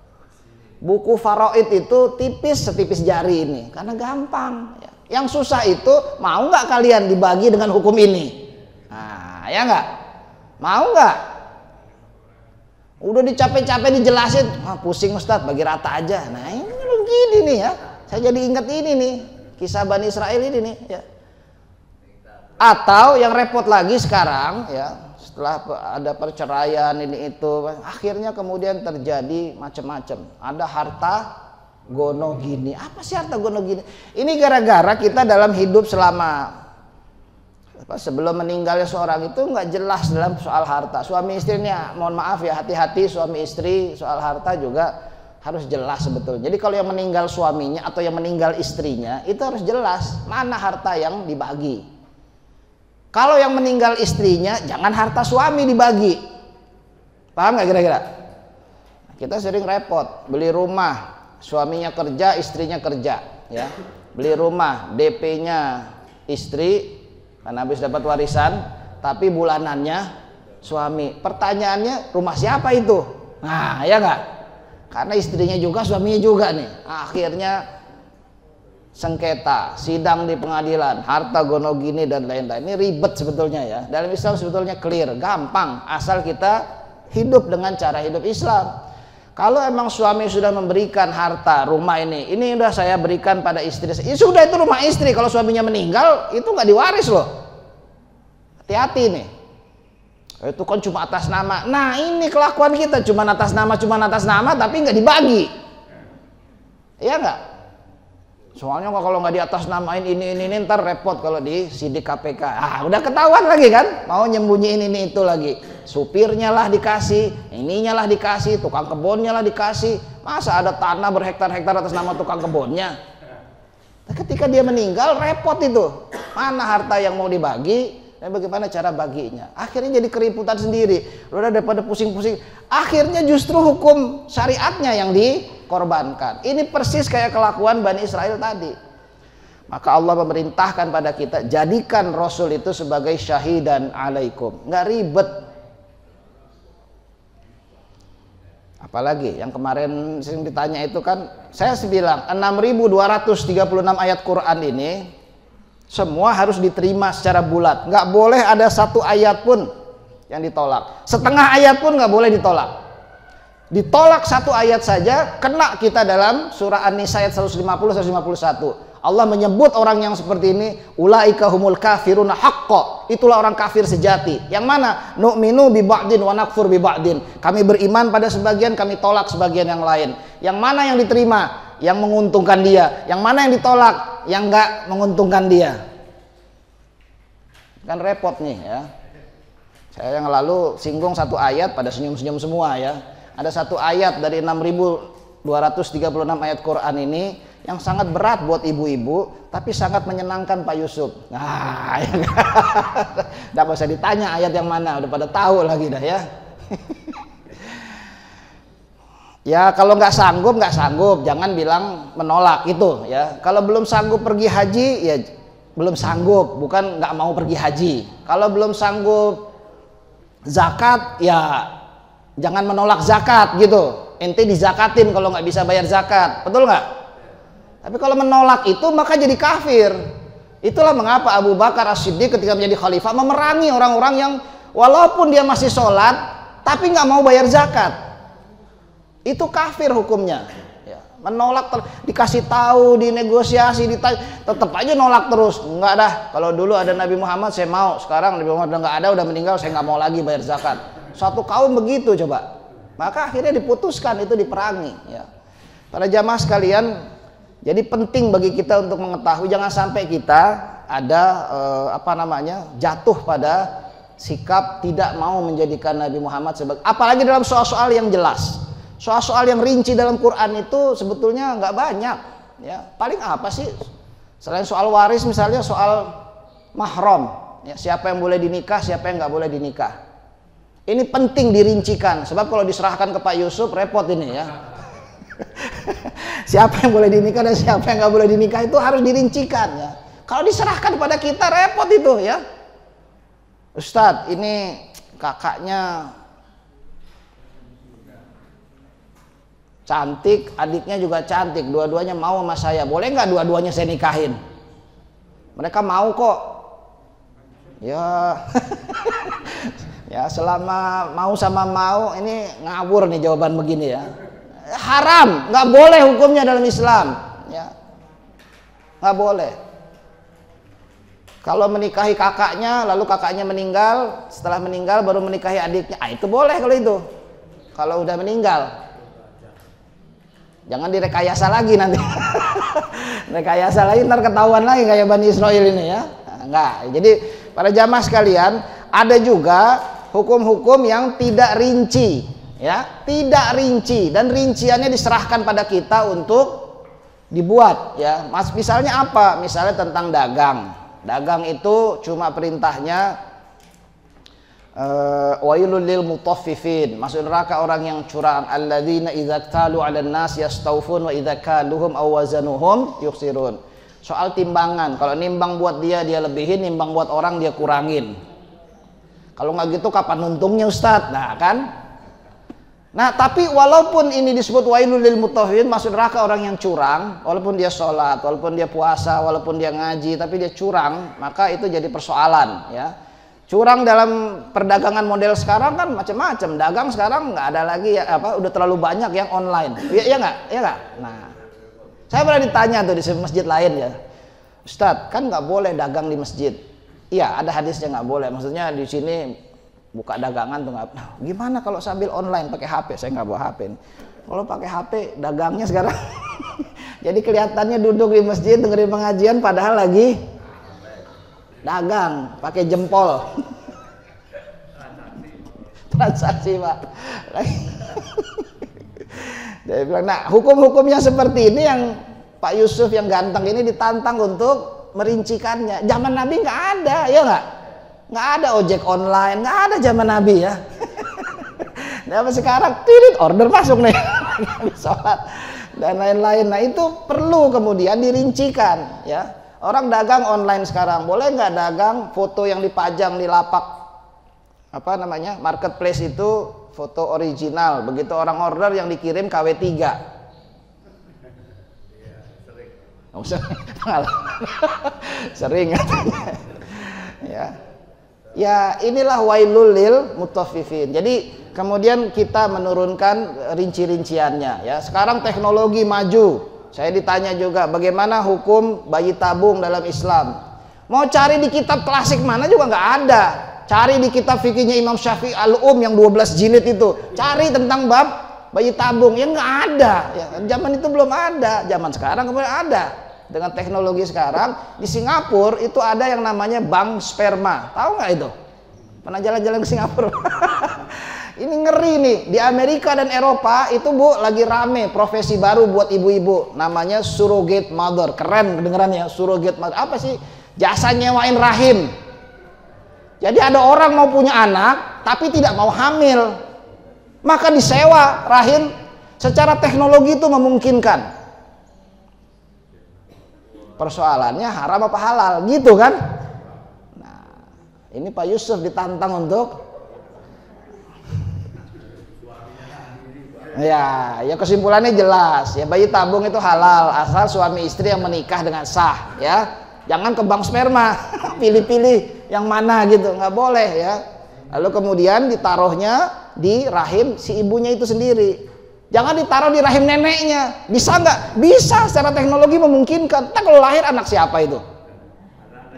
Buku faraid itu tipis setipis jari ini, karena gampang. Ya. Yang susah itu, mau nggak kalian dibagi dengan hukum ini? Nah, ya nggak? Mau nggak? Udah dicapek-capek dijelasin, pusing Ustadz, bagi rata aja. Nah ini begini nih ya, saya jadi ingat ini nih, kisah Bani Israel ini nih ya. Atau yang repot lagi sekarang ya, setelah ada perceraian ini itu, akhirnya kemudian terjadi macam-macam. Ada harta gono gini. Apa sih harta gono gini? Ini gara-gara kita dalam hidup selama sebelum meninggalnya seorang itu nggak jelas dalam soal harta. Suami istrinya, mohon maaf ya, hati-hati suami istri soal harta juga harus jelas sebetulnya. Jadi kalau yang meninggal suaminya atau yang meninggal istrinya itu harus jelas mana harta yang dibagi. Kalau yang meninggal istrinya, jangan harta suami dibagi. Paham nggak kira-kira? Kita sering repot beli rumah, suaminya kerja, istrinya kerja, ya. Beli rumah, DP-nya istri, karena habis dapat warisan, tapi bulanannya suami. Pertanyaannya, rumah siapa itu? Nah, ya nggak? Karena istrinya juga, suaminya juga nih. Akhirnya sengketa, sidang di pengadilan, harta gono gini dan lain-lain. Ini ribet sebetulnya ya. Dalam Islam sebetulnya clear, gampang, asal kita hidup dengan cara hidup Islam. Kalau emang suami sudah memberikan harta rumah ini udah saya berikan pada istri, ya sudah, itu rumah istri. Kalau suaminya meninggal itu nggak diwaris loh. Hati-hati nih. Itu kan cuma atas nama. Nah ini kelakuan kita, cuma atas nama tapi nggak dibagi. Iya nggak? Soalnya kalau nggak di atas namain ini ntar repot kalau di sidik KPK. Udah ketahuan lagi kan, mau nyembunyiin ini itu lagi. Supirnya lah dikasih, ininya lah dikasih, tukang kebunnya lah dikasih. Masa ada tanah berhektar-hektar atas nama tukang kebunnya? Nah, ketika dia meninggal repot itu. Mana harta yang mau dibagi dan bagaimana cara baginya? Akhirnya jadi keributan sendiri. Udah daripada pusing-pusing, akhirnya justru hukum syariatnya yang dikorbankan. Ini persis kayak kelakuan Bani Israel tadi. Maka Allah memerintahkan pada kita, jadikan Rasul itu sebagai syahidan alaikum. Nggak ribet. Apalagi yang kemarin sering ditanya itu kan, saya bilang 6.236 ayat Quran ini semua harus diterima secara bulat. Nggak boleh ada satu ayat pun yang ditolak. Setengah ayat pun nggak boleh ditolak. Ditolak satu ayat saja, kena kita dalam surah An-Nisa ayat 150-151. Allah menyebut orang yang seperti ini, ulaika humul kafiruna haqqo. Itulah orang kafir sejati. Yang mana? Nu'minu bi ba'din wa nakfur bi ba'din. Kami beriman pada sebagian, kami tolak sebagian yang lain. Yang mana yang diterima? Yang menguntungkan dia. Yang mana yang ditolak? yang nggak menguntungkan dia. Kan repot nih ya. Saya yang lalu singgung satu ayat, pada senyum-senyum semua ya. Ada satu ayat dari 6.236 ayat Quran ini yang sangat berat buat ibu-ibu, tapi sangat menyenangkan Pak Yusuf. Nah, ya kan? Nggak usah ditanya ayat yang mana, udah pada tahu lagi dah ya. Ya kalau nggak sanggup, jangan bilang menolak itu ya. Kalau belum sanggup pergi haji, ya belum sanggup, bukan nggak mau pergi haji. Kalau belum sanggup zakat, ya jangan menolak zakat gitu. Ente dizakatin kalau nggak bisa bayar zakat, betul nggak? Tapi kalau menolak itu maka jadi kafir. Itulah mengapa Abu Bakar As-Siddiq ketika menjadi khalifah memerangi orang-orang yang walaupun dia masih sholat tapi nggak mau bayar zakat. Itu kafir hukumnya. Ya, menolak dikasih tahu, dinegosiasi, tetap aja nolak terus. Enggak dah. Kalau dulu ada Nabi Muhammad saya mau, sekarang Nabi Muhammad udah nggak ada, udah meninggal, saya nggak mau lagi bayar zakat. Suatu kaum begitu coba. Maka akhirnya diputuskan itu diperangi. Ya. Para jamaah sekalian. Jadi penting bagi kita untuk mengetahui jangan sampai kita ada jatuh pada sikap tidak mau menjadikan Nabi Muhammad sebagai, apalagi dalam soal-soal yang jelas, soal-soal yang rinci dalam Quran itu sebetulnya nggak banyak. Ya, paling apa sih selain soal waris misalnya soal mahram, ya, siapa yang boleh dinikah, siapa yang nggak boleh dinikah. Ini penting dirincikan, sebab kalau diserahkan ke Pak Yusuf repot ini ya. Siapa yang boleh dinikah dan siapa yang nggak boleh dinikah itu harus dirincikan ya. Kalau diserahkan pada kita repot itu ya. Ustadz, ini kakaknya cantik, adiknya juga cantik, dua-duanya mau sama saya, boleh nggak dua-duanya saya nikahin? Mereka mau kok. Ya, ya selama mau sama mau, ini ngawur nih jawaban begini ya. Haram, nggak boleh hukumnya dalam Islam, ya, nggak boleh. Kalau menikahi kakaknya, lalu kakaknya meninggal, setelah meninggal baru menikahi adiknya, itu boleh kalau itu. Kalau udah meninggal, jangan direkayasa lagi nanti. Rekayasa lagi, ntar ketahuan lagi kayak Bani Israel ini ya. Enggak. Jadi para jamaah sekalian, ada juga hukum-hukum yang tidak rinci. Ya, tidak rinci dan rinciannya diserahkan pada kita untuk dibuat ya. Misalnya apa? Misalnya tentang dagang. Dagang itu cuma perintahnya wailul lil mutaffifin, masuk neraka orang yang curang, alladzina idza talu 'alan nas yastaufun wa idza kaluhum aw wazanuhum yukhsirun. Soal timbangan, kalau nimbang buat dia lebihin, nimbang buat orang dia kurangin. Kalau nggak gitu kapan untungnya Ustadz? Nah kan. Nah tapi walaupun ini disebut wailul lil mutaffifin, masuk neraka orang yang curang, walaupun dia sholat, walaupun dia puasa, walaupun dia ngaji, tapi dia curang, maka itu jadi persoalan ya. Curang dalam perdagangan model sekarang kan macam-macam. Dagang sekarang nggak ada lagi ya, udah terlalu banyak yang online. Iya nggak? Iya nggak? Nah, saya pernah ditanya tuh di masjid lain ya, Ustadz kan nggak boleh dagang di masjid. Iya, ada hadisnya nggak boleh. Maksudnya di sini buka dagangan tuh nggak. Nah, gimana kalau sambil online pakai HP? Saya nggak bawa HP. Kalau pakai HP dagangnya sekarang jadi kelihatannya duduk di masjid dengerin pengajian padahal lagi dagang pakai jempol. Transaksi Pak. Dia bilang, nah hukum-hukumnya seperti ini yang Pak Yusuf yang ganteng ini ditantang untuk merincikannya. Zaman Nabi nggak ada, ya nggak ada ojek online, nggak ada zaman Nabi ya. Nah, sekarang tirit order masuk nih, sholat dan lain-lain. Nah itu perlu kemudian dirincikan ya. Orang dagang online sekarang, boleh nggak dagang foto yang dipajang di lapak marketplace itu foto original, begitu orang order yang dikirim KW3. Sering katanya. Ya inilah wailul lil mutaffifin. Jadi kemudian kita menurunkan rinci-rinciannya ya. Sekarang teknologi maju. Saya ditanya juga bagaimana hukum bayi tabung dalam Islam. Mau cari di kitab klasik mana juga nggak ada. Cari di kitab fikihnya Imam Syafi'i yang 12 jilid itu. Cari tentang bab bayi tabung, ya nggak ada. Ya, zaman itu belum ada. Zaman sekarang kemudian ada. dengan teknologi sekarang di Singapura itu ada yang namanya bank sperma. Tahu nggak itu? Pernah jalan-jalan ke Singapura? Ini ngeri nih. Di Amerika dan Eropa itu Bu lagi rame profesi baru buat ibu-ibu. Namanya surrogate mother. Keren kedengeran ya, surrogate mother. Apa sih? Jasa nyewain rahim. Jadi ada orang mau punya anak tapi tidak mau hamil. Maka disewa rahim. Secara teknologi itu memungkinkan. Persoalannya haram apa halal gitu kan? Nah, ini Pak Yusuf ditantang untuk ya kesimpulannya jelas ya, bayi tabung itu halal asal suami istri yang menikah dengan sah ya. Jangan ke bank sperma pilih-pilih yang mana gitu, nggak boleh ya. Lalu kemudian ditaruhnya di rahim si ibunya itu sendiri. Jangan ditaruh di rahim neneknya. Bisa nggak? Bisa, secara teknologi memungkinkan. Entah kalau lahir anak siapa itu?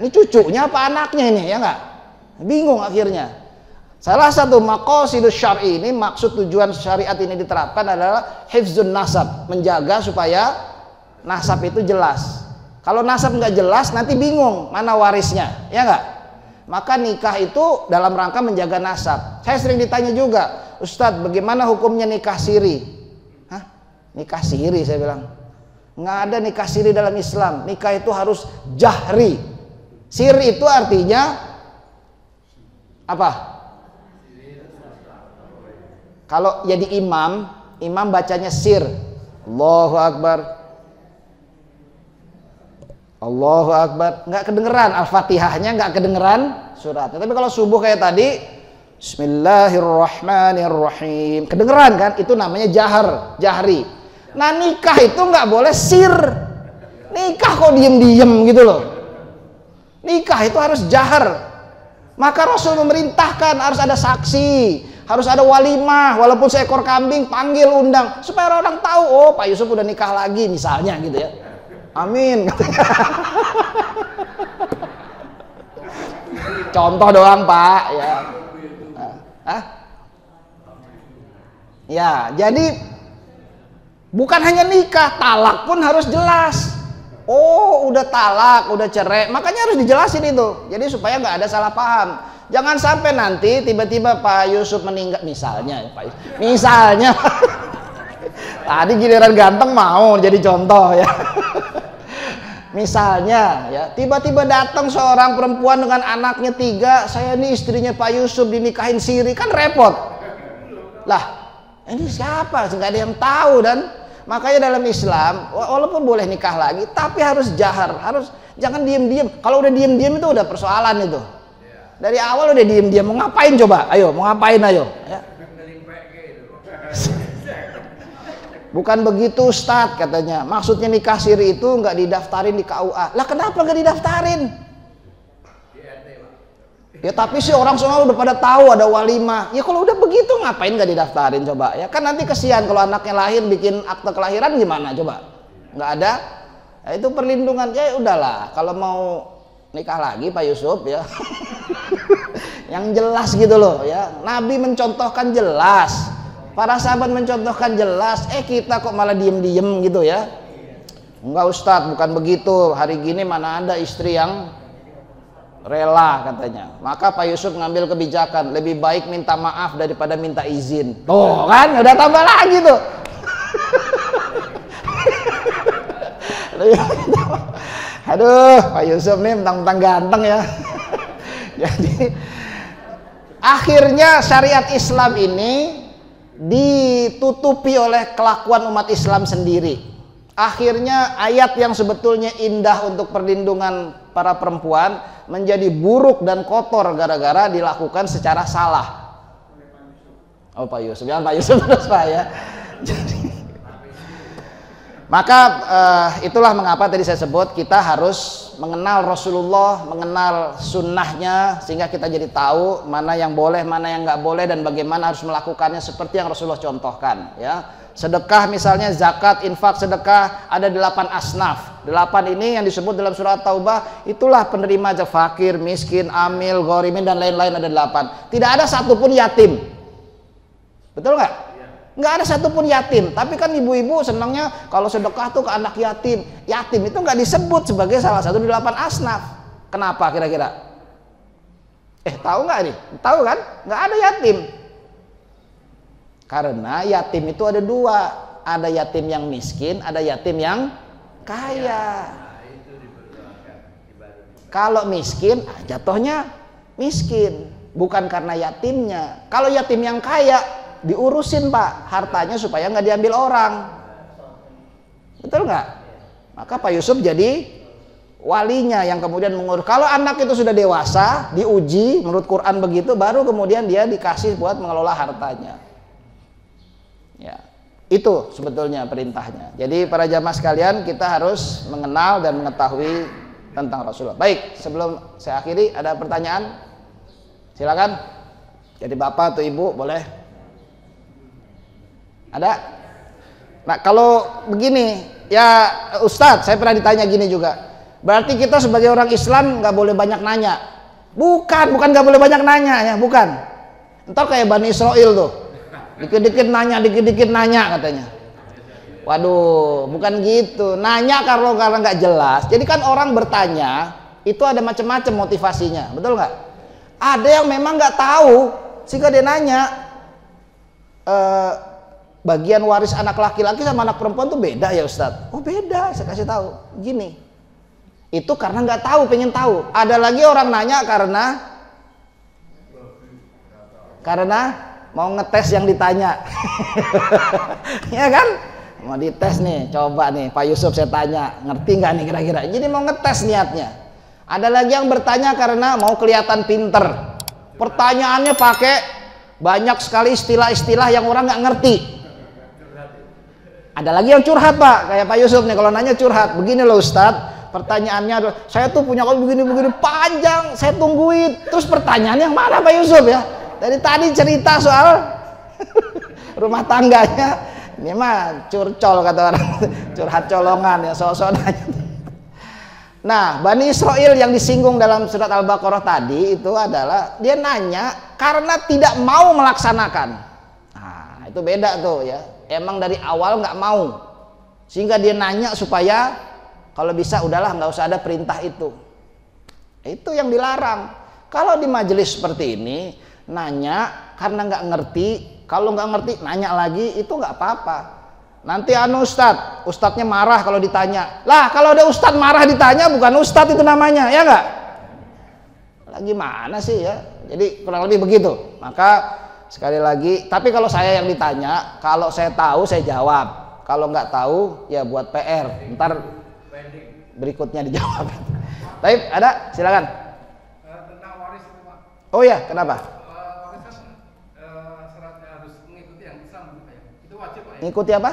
Ini cucunya apa anaknya ini, ya nggak? Bingung akhirnya. Salah satu maqasidus syar'i ini, maksud tujuan syariat ini diterapkan adalah hifzun nasab, menjaga supaya nasab itu jelas. Kalau nasab nggak jelas, nanti bingung mana warisnya, ya nggak? Maka nikah itu dalam rangka menjaga nasab. Saya sering ditanya juga, Ustadz, bagaimana hukumnya nikah siri? Nikah siri, saya bilang nggak ada nikah siri dalam Islam. Nikah itu harus jahri. Siri itu artinya apa? Kalau jadi imam bacanya sir. Allahu Akbar, Allahu Akbar, nggak kedengeran Al-Fatihahnya, nggak kedengeran suratnya. Tapi kalau subuh kayak tadi, Bismillahirrahmanirrahim, kedengeran kan? Itu namanya jahri. Nah nikah itu nggak boleh sir. Nikah kok diem-diem gitu loh. Nikah itu harus jahar. Maka Rasul memerintahkan harus ada saksi, harus ada walimah, walaupun seekor kambing, panggil, undang, supaya orang tahu, oh Pak Yusuf udah nikah lagi misalnya gitu ya. Amin. Contoh doang Pak ya. Ya, jadi bukan hanya nikah, talak pun harus jelas. Oh, udah talak, udah cerai, makanya harus dijelasin itu. Jadi supaya nggak ada salah paham. Jangan sampai nanti tiba-tiba Pak Yusuf meninggal, misalnya, Pak Yusuf, misalnya. Tadi giliran ganteng mau jadi contoh ya. Misalnya ya, tiba-tiba datang seorang perempuan dengan anaknya 3, saya ini istrinya Pak Yusuf dinikahin siri, kan repot. Lah, ini siapa? Nggak ada yang tahu. Dan makanya dalam Islam walaupun boleh nikah lagi tapi harus jahar, jangan diem-diem. Kalau udah diem-diem itu udah persoalan itu. Dari awal udah diem-diem, mau ngapain coba? Ayo, mau ngapain ayo ya. Bukan begitu Ustadz katanya. Maksudnya nikah siri itu nggak didaftarin di KUA. Lah kenapa nggak didaftarin? Ya tapi sih orang semua udah pada tahu ada walimah. Ya kalau udah begitu ngapain nggak didaftarin coba? Ya kan nanti kesian kalau anaknya lahir bikin akte kelahiran gimana coba? Nggak ada. Ya, itu perlindungan. Ya udahlah. Kalau mau nikah lagi Pak Yusuf ya, yang jelas gitu loh ya. Nabi mencontohkan jelas, para sahabat mencontohkan jelas. Kita kok malah diem-diem gitu ya? Enggak Ustadz, bukan begitu. Hari gini mana ada istri yang rela katanya. Maka Pak Yusuf ngambil kebijakan, lebih baik minta maaf daripada minta izin. Tuh kan udah tambah lagi tuh. Aduh Pak Yusuf nih mentang-mentang ganteng ya. Jadi akhirnya syariat Islam ini ditutupi oleh kelakuan umat Islam sendiri. Akhirnya ayat yang sebetulnya indah untuk perlindungan para perempuan menjadi buruk dan kotor gara-gara dilakukan secara salah. Oh Pak Yusuf, jangan Pak Yusuf terus Pak ya. Jadi, maka itulah mengapa tadi saya sebut kita harus mengenal Rasulullah, mengenal sunnahnya, sehingga kita jadi tahu mana yang boleh, mana yang nggak boleh, dan bagaimana harus melakukannya seperti yang Rasulullah contohkan ya. Sedekah misalnya, zakat, infak, sedekah, ada 8 asnaf. 8 ini yang disebut dalam surat Taubah, itulah penerima aja, fakir, miskin, amil, ghorimin, dan lain-lain ada 8. Tidak ada satupun yatim. Betul nggak? Nggak ada satupun yatim. Tapi kan ibu-ibu senangnya kalau sedekah tuh ke anak yatim. Yatim itu nggak disebut sebagai salah satu di 8 asnaf. Kenapa kira-kira? Tahu nggak nih? Tahu kan? Nggak ada yatim. Karena yatim itu ada dua. Ada yatim yang miskin, ada yatim yang kaya. Kalau miskin, jatuhnya miskin. Bukan karena yatimnya. Kalau yatim yang kaya, diurusin Pak hartanya supaya nggak diambil orang. Betul nggak? Maka Pak Yusuf jadi walinya yang kemudian mengurus. Kalau anak itu sudah dewasa, diuji menurut Quran begitu, baru kemudian dia dikasih buat mengelola hartanya. Ya, itu sebetulnya perintahnya. Jadi para jamaah sekalian, kita harus mengenal dan mengetahui tentang Rasulullah. Baik, sebelum saya akhiri, ada pertanyaan? Silakan. Jadi bapak atau ibu boleh. Ada? Nah kalau begini, ya Ustadz, saya pernah ditanya gini juga. Berarti kita sebagai orang Islam nggak boleh banyak nanya? Bukan nggak boleh banyak nanya ya, bukan. Entar kayak Bani Israel tuh, dikit-dikit nanya katanya. Waduh, bukan gitu. Nanya karena nggak jelas. Jadi kan orang bertanya itu ada macam-macam motivasinya, betul nggak? Ada yang memang nggak tahu, sehingga dia nanya. Bagian waris anak laki-laki sama anak perempuan tuh beda ya Ustadz? Oh beda, saya kasih tahu. Gini, itu karena nggak tahu, pengen tahu. Ada lagi orang nanya karena mau ngetes yang ditanya. Ya kan? Mau dites nih, coba nih Pak Yusuf saya tanya, ngerti nggak nih kira-kira? Jadi mau ngetes niatnya. Ada lagi yang bertanya karena mau kelihatan pinter. Pertanyaannya pakai banyak sekali istilah-istilah yang orang nggak ngerti. Ada lagi yang curhat Pak, kayak Pak Yusuf nih kalau nanya curhat. Begini loh Ustadz, pertanyaannya adalah, saya tuh punya kalau begini-begini panjang, saya tungguin. Terus pertanyaan yang mana Pak Yusuf ya? Dari tadi cerita soal rumah tangganya, ini mah curcol kata orang, curhat colongan ya, sok-sok nanya. Nah, Bani Israel yang disinggung dalam surat Al-Baqarah tadi itu adalah dia nanya karena tidak mau melaksanakan. Nah, itu beda tuh ya. Emang dari awal nggak mau, sehingga dia nanya supaya kalau bisa udahlah nggak usah ada perintah itu. Itu yang dilarang. Kalau di majelis seperti ini nanya karena nggak ngerti, kalau nggak ngerti nanya lagi itu nggak apa-apa. Nanti ustadznya marah kalau ditanya. Lah kalau ada ustadz marah ditanya bukan ustadz itu namanya, ya nggak? Lagi mana sih ya? Jadi kurang lebih begitu. Maka sekali lagi, tapi kalau saya yang ditanya, kalau saya tahu saya jawab. Kalau nggak tahu ya buat PR. Ntar berikutnya dijawab. Baik, ada? Silakan. Tentang waris itu Pak. Oh ya, kenapa? Waris kan syaratnya harus mengikuti yang Islam gitu Pak ya. Itu wajib Pak ya. Ngikuti apa?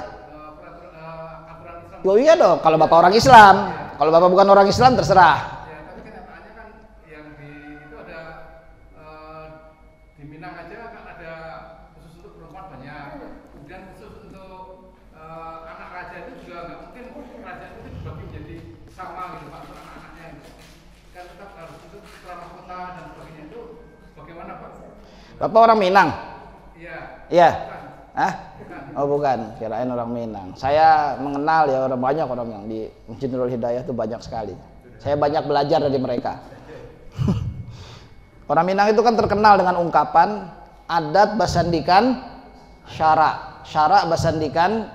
Aturan Islam. Oh iya dong, kalau bapak orang Islam. Kalau bapak bukan orang Islam terserah. Ya, tapi kenyataannya kan yang itu ada di Minang aja kan ada khusus untuk perempuan banyak. Kemudian khusus untuk anak raja itu juga nggak mungkin raja itu dibagi menjadi sama gitu Pak untuk anak-anaknya. Kan tetap harus untuk setelah mahkota dan sebagainya itu bagaimana Pak? Bapak orang Minang? Iya. Iya. Bukan. Hah? Bukan. Oh bukan, kirain orang Minang. Saya mengenal ya banyak orang yang di Masjid Nurul Hidayah itu banyak sekali. Saya banyak belajar dari mereka. Orang Minang itu kan terkenal dengan ungkapan adat basandikan syara, syara basandikan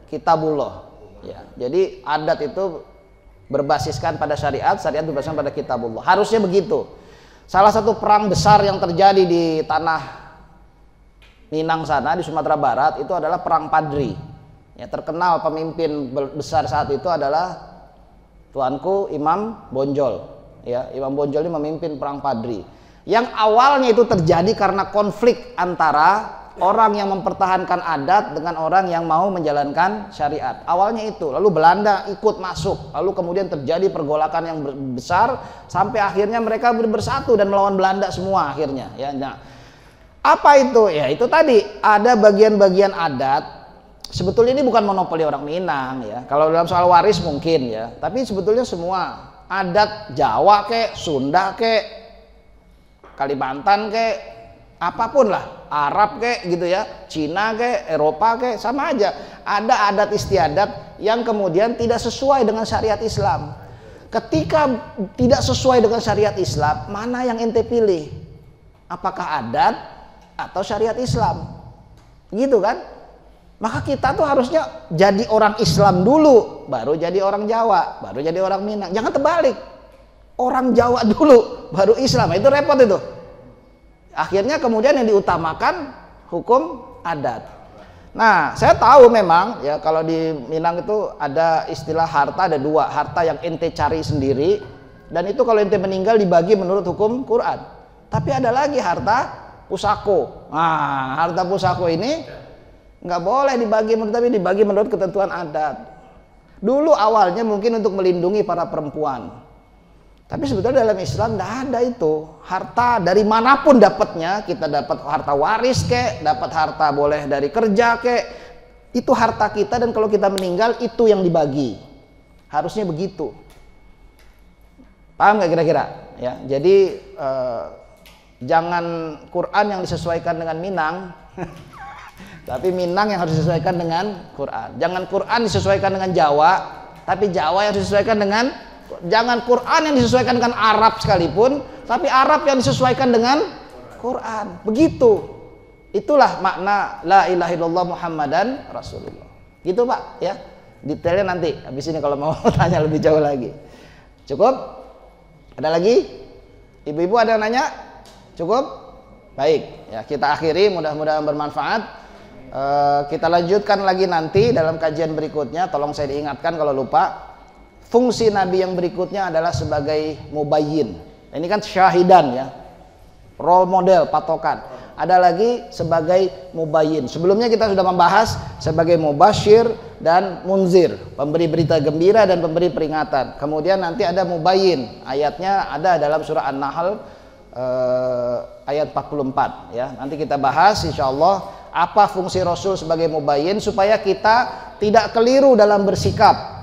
kitabullah. Ya, jadi adat itu berbasiskan pada syariat, syariat berbasiskan pada kitabullah. Harusnya begitu. Salah satu perang besar yang terjadi di tanah Minang sana di Sumatera Barat itu adalah perang Padri. Ya, terkenal pemimpin besar saat itu adalah tuanku Imam Bonjol. Ya, Imam Bonjol ini memimpin perang Padri. Yang awalnya itu terjadi karena konflik antara orang yang mempertahankan adat dengan orang yang mau menjalankan syariat. Awalnya itu, lalu Belanda ikut masuk, lalu kemudian terjadi pergolakan yang besar sampai akhirnya mereka bersatu dan melawan Belanda semua akhirnya. Ya, nah, apa itu? Ya itu tadi ada bagian-bagian adat. Sebetulnya ini bukan monopoli orang Minang ya. Kalau dalam soal waris mungkin ya, tapi sebetulnya semua adat Jawa kek, Sunda kek, Kalimantan kek, apapun lah, Arab kek gitu ya, Cina kek, Eropa kek, sama aja. Ada adat istiadat yang kemudian tidak sesuai dengan syariat Islam. Ketika tidak sesuai dengan syariat Islam, mana yang ente pilih? Apakah adat atau syariat Islam? Gitu kan? Maka kita tuh harusnya jadi orang Islam dulu, baru jadi orang Jawa, baru jadi orang Minang. Jangan terbalik. Orang Jawa dulu, baru Islam. Itu repot itu. Akhirnya kemudian yang diutamakan hukum adat. Nah, saya tahu memang ya kalau di Minang itu ada istilah harta, ada dua. Harta yang ente cari sendiri, dan itu kalau ente meninggal dibagi menurut hukum Quran. Tapi ada lagi harta pusako. Nah, harta pusako ini nggak boleh dibagi, tapi dibagi menurut ketentuan adat. Dulu awalnya mungkin untuk melindungi para perempuan. Tapi sebetulnya dalam Islam tidak ada itu. Harta dari manapun dapatnya, kita dapat harta waris kek, dapat harta boleh dari kerja kek, itu harta kita, dan kalau kita meninggal itu yang dibagi. Harusnya begitu. Paham nggak kira-kira? Ya, jadi jangan Quran yang disesuaikan dengan Minang, tapi Minang yang harus disesuaikan dengan Quran. Jangan Quran disesuaikan dengan Jawa, tapi Jawa yang disesuaikan dengan. Jangan Quran yang disesuaikan dengan Arab sekalipun, tapi Arab yang disesuaikan dengan Quran. Begitu. Itulah makna la ilaha illallah Muhammadan Rasulullah. Gitu Pak ya. Detailnya nanti habis ini kalau mau tanya lebih jauh lagi. Cukup? Ada lagi? Ibu-ibu ada yang nanya? Cukup? Baik, ya kita akhiri, mudah-mudahan bermanfaat. Kita lanjutkan lagi nanti dalam kajian berikutnya. Tolong saya diingatkan kalau lupa. Fungsi Nabi yang berikutnya adalah sebagai mubayyin. Ini kan syahidan ya, role model, patokan. Ada lagi sebagai mubayyin. Sebelumnya kita sudah membahas sebagai mubasyir dan munzir, pemberi berita gembira dan pemberi peringatan. Kemudian nanti ada mubayyin. Ayatnya ada dalam surah An-Nahl ayat 44 ya. Nanti kita bahas insyaallah apa fungsi Rasul sebagai mubayyin supaya kita tidak keliru dalam bersikap.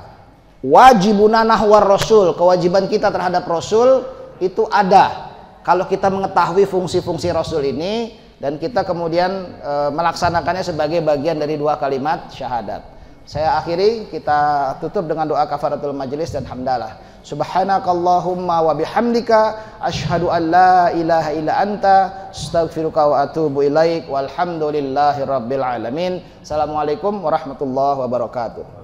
Wajibuna nahwar Rasul, kewajiban kita terhadap Rasul itu ada kalau kita mengetahui fungsi-fungsi Rasul ini dan kita kemudian melaksanakannya sebagai bagian dari dua kalimat syahadat. Saya akhiri, kita tutup dengan doa kafaratul majlis dan hamdalah. Subhanakallahumma wa bihamdika asyhadu an la ilaha illa anta astaghfiruka wa atubu ilaik walhamdulillahi rabbil alamin. Assalamualaikum warahmatullahi wabarakatuh.